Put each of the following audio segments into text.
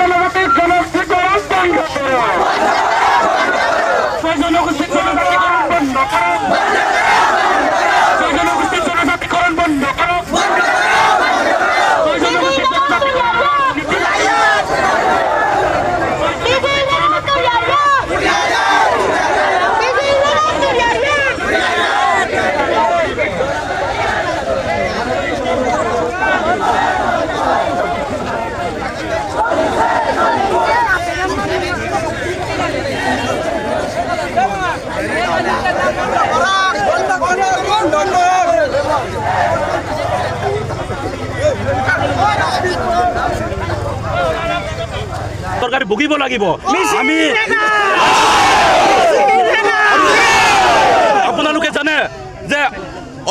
জনজাতির জনগোষ্ঠীকরণ বন্ধ করো সেই জনগোষ্ঠীর জনজাতিকরণ বন্ধ করো সেই জনগোষ্ঠীর জনজাতিকরণ বন্ধ করো সেই জনগোষ্ঠীর সরকার ভুগিব লাগিব আমি আপোনালোকে জানে যে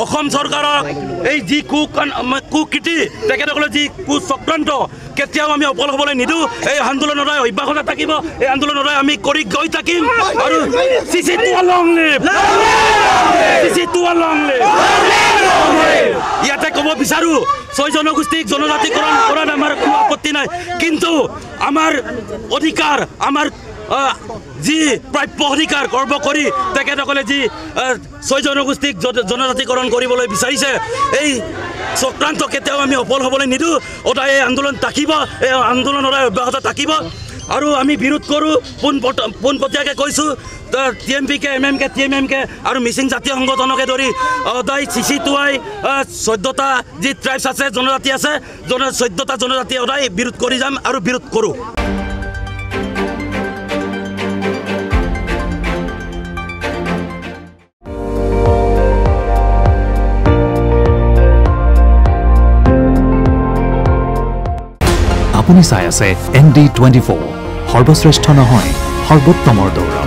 অসম চৰকাৰক এই যি কুকৃতি তেখেতসকলে যি কুচক্ৰান্ত কেতিয়াও আমি অপল হ'বলৈ নিদিওঁ এই আন্দোলনৰ অব্যাহত থাকিব এই আন্দোলনৰ আমি কৰি গৈ থাকিম আৰু ইয়াতে ক'ব বিচাৰো ছয় জনগোষ্ঠীক জনজাতিকৰণ কৰাত আমাৰ কোনো আপত্তি নাই কিন্তু আমাৰ অধিকাৰ আমাৰ যি প্ৰাপ্য অধিকাৰ কৰ্ম কৰি তেখেতসকলে যি ছয় জনগোষ্ঠীক জনজাতিকৰণ কৰিবলৈ বিচাৰিছে এই চক্ৰান্ত কেতিয়াও আমি সফল হ'বলৈ নিদিওঁ সদায় এই আন্দোলন থাকিব এই আন্দোলন সদায় অব্যাহত থাকিব আৰু আমি বিৰোধ কৰোঁ পোনপটীয়াকৈ কৈছোঁ TMPK MMK TMMK আৰু মিচিং জাতীয় সংগঠনকে ধৰি সদায় চিচিটুৱাই 14টা যি ট্ৰাইবছ আছে জনজাতি আছে 14টা জনজাতি সদায় বিৰোধ কৰি যাম আৰু বিৰোধ কৰোঁ আপুনি চাই আছে ND24 সৰ্বশ্ৰেষ্ঠ নহয় সৰ্বোত্তমৰ দৌৰ